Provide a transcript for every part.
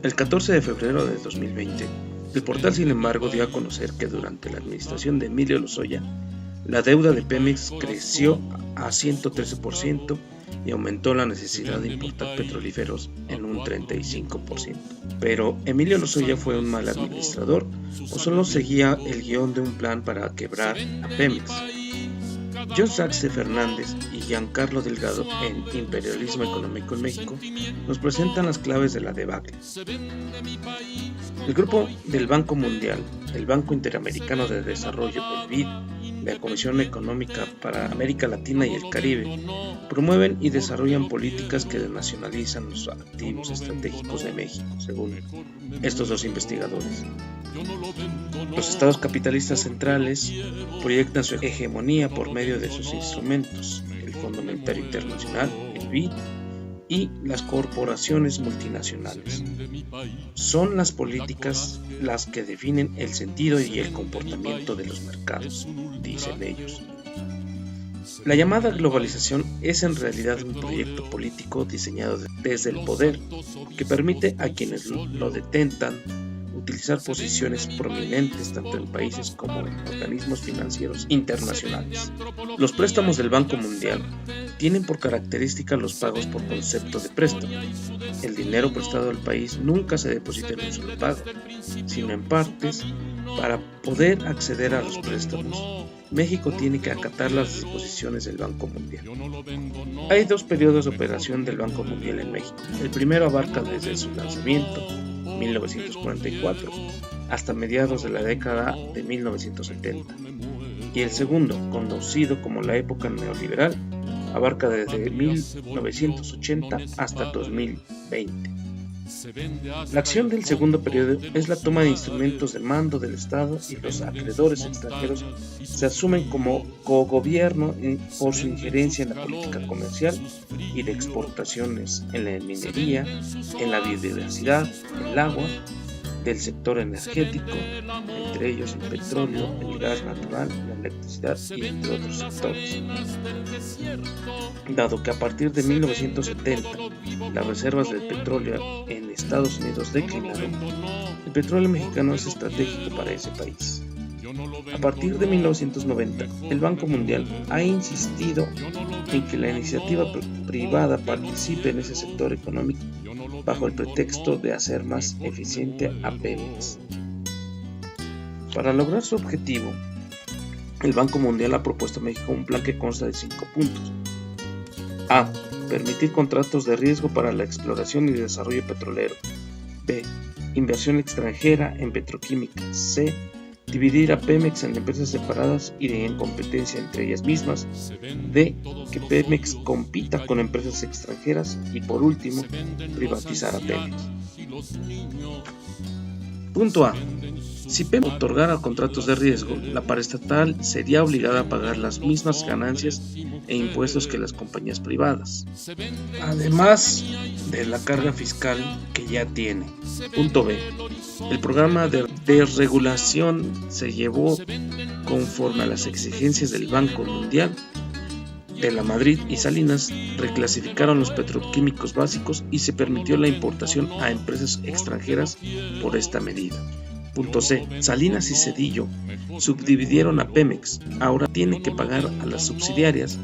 El 14 de febrero de 2020, el portal sin embargo dio a conocer que durante la administración de Emilio Lozoya, la deuda de Pemex creció a 113% y aumentó la necesidad de importar petrolíferos en un 35%. Pero, ¿Emilio Lozoya fue un mal administrador o solo seguía el guión de un plan para quebrar a Pemex? John Sachs de Fernández y Giancarlo Delgado en Imperialismo Económico en México nos presentan las claves de la debacle. El grupo del Banco Mundial, el Banco Interamericano de Desarrollo, el BID, la Comisión Económica para América Latina y el Caribe, promueven y desarrollan políticas que desnacionalizan los activos estratégicos de México, según estos dos investigadores. Los estados capitalistas centrales proyectan su hegemonía por medio de sus instrumentos, el Fondo Monetario Internacional, el BID, y las corporaciones multinacionales. Son las políticas las que definen el sentido y el comportamiento de los mercados, dicen ellos. La llamada globalización es en realidad un proyecto político diseñado desde el poder que permite a quienes lo detentan utilizar posiciones prominentes tanto en países como en organismos financieros internacionales. Los préstamos del Banco Mundial tienen por característica los pagos por concepto de préstamo. El dinero prestado al país nunca se deposita en un solo pago, sino en partes. Para poder acceder a los préstamos, México tiene que acatar las disposiciones del Banco Mundial. Hay dos periodos de operación del Banco Mundial en México. El primero abarca desde su lanzamiento, 1944, hasta mediados de la década de 1970. Y el segundo, conocido como la época neoliberal, abarca desde 1980 hasta 2020. La acción del segundo periodo es la toma de instrumentos de mando del Estado y los acreedores extranjeros se asumen como cogobierno por su injerencia en la política comercial y de exportaciones en la minería, en la biodiversidad, el agua, del sector energético, entre ellos el petróleo, el gas natural, la electricidad y entre otros sectores. Dado que a partir de 1970 las reservas del petróleo en Estados Unidos declinaron, el petróleo mexicano es estratégico para ese país. A partir de 1990, el Banco Mundial ha insistido en que la iniciativa privada participe en ese sector económico bajo el pretexto de hacer más eficiente a Pemex. Para lograr su objetivo, el Banco Mundial ha propuesto a México un plan que consta de 5 puntos. A. Permitir contratos de riesgo para la exploración y desarrollo petrolero. B. Inversión extranjera en petroquímica. C. Dividir a Pemex en empresas separadas y en competencia entre ellas mismas. D. Que Pemex compita con empresas extranjeras. Y por último, privatizar a Pemex. Punto A. Si Pemex otorgara contratos de riesgo, la paraestatal sería obligada a pagar las mismas ganancias e impuestos que las compañías privadas, además de la carga fiscal que ya tiene. Punto B. El programa de desregulación se llevó conforme a las exigencias del Banco Mundial. De la Madrid y Salinas reclasificaron los petroquímicos básicos y se permitió la importación a empresas extranjeras por esta medida. Punto C. Salinas y Zedillo subdividieron a Pemex. Ahora tiene que pagar a las subsidiarias,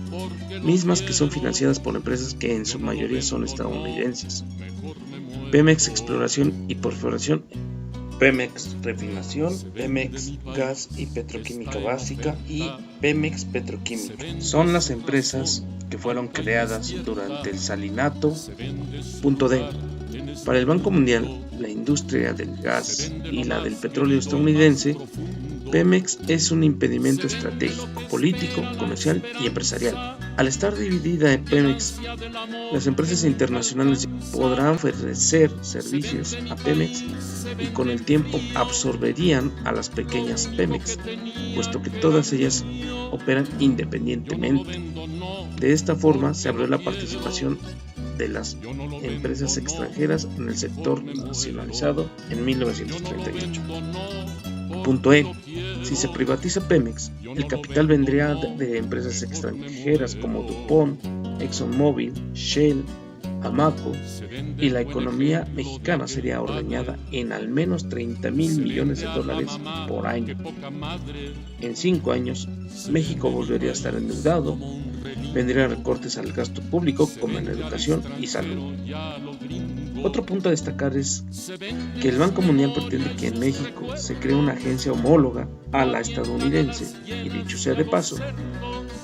mismas que son financiadas por empresas que en su mayoría son estadounidenses. Pemex Exploración y Perforación, Pemex Refinación, Pemex Gas y Petroquímica Básica y Pemex Petroquímica. Son las empresas que fueron creadas durante el salinato. Punto D. Para el Banco Mundial, la industria del gas y la del petróleo estadounidense, Pemex es un impedimento estratégico, político, comercial y empresarial. Al estar dividida en Pemex, las empresas internacionales podrán ofrecer servicios a Pemex y con el tiempo absorberían a las pequeñas Pemex, puesto que todas ellas operan independientemente. De esta forma se abrió la participación de las empresas extranjeras en el sector nacionalizado en 1938. Punto E. Si se privatiza Pemex, el capital vendría de empresas extranjeras como DuPont, ExxonMobil, Shell, Amaco, y la economía mexicana sería ordeñada en al menos 30,000 millones de dólares por año. En 5 años, México volvería a estar endeudado, vendrían recortes al gasto público como en educación y salud. Otro punto a destacar es que el Banco Mundial pretende que en México se cree una agencia homóloga a la estadounidense, y dicho sea de paso,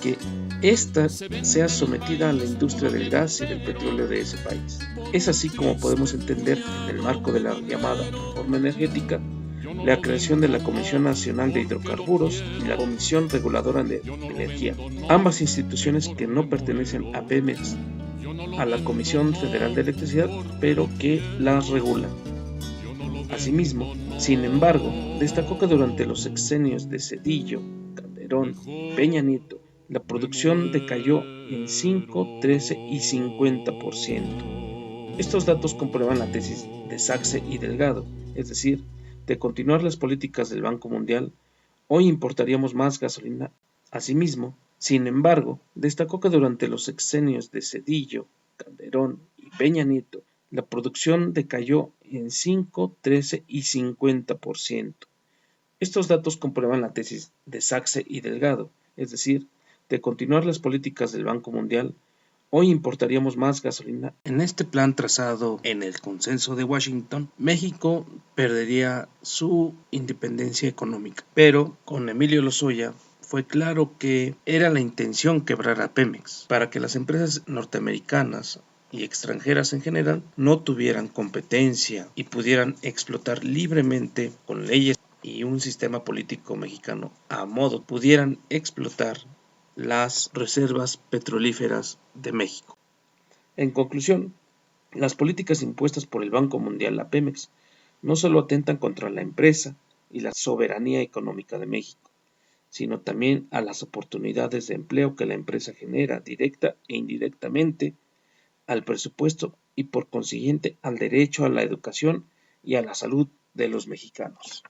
que ésta sea sometida a la industria del gas y del petróleo de ese país. Es así como podemos entender, en el marco de la llamada reforma energética, la creación de la Comisión Nacional de Hidrocarburos y la Comisión Reguladora de Energía, ambas instituciones que no pertenecen a Pemex, a la Comisión Federal de Electricidad, pero que las regulan. Asimismo, sin embargo, destacó que durante los sexenios de Zedillo, Calderón, Peña Nieto, la producción decayó en 5, 13 y 50%. Estos datos comprueban la tesis de Sachse y Delgado, es decir, de continuar las políticas del Banco Mundial, hoy importaríamos más gasolina. Asimismo, sin embargo, destacó que durante los sexenios de Zedillo, Calderón y Peña Nieto, la producción decayó en 5, 13 y 50%. Estos datos comprueban la tesis de Sachse y Delgado, es decir, de continuar las políticas del Banco Mundial, hoy importaríamos más gasolina. En este plan trazado en el Consenso de Washington, México perdería su independencia económica, pero con Emilio Lozoya fue claro que era la intención quebrar a Pemex para que las empresas norteamericanas y extranjeras en general no tuvieran competencia y pudieran explotar libremente con leyes y un sistema político mexicano a modo, pudieran explotar las reservas petrolíferas de México. En conclusión, las políticas impuestas por el Banco Mundial a Pemex no solo atentan contra la empresa y la soberanía económica de México, sino también a las oportunidades de empleo que la empresa genera directa e indirectamente, al presupuesto y por consiguiente al derecho a la educación y a la salud de los mexicanos.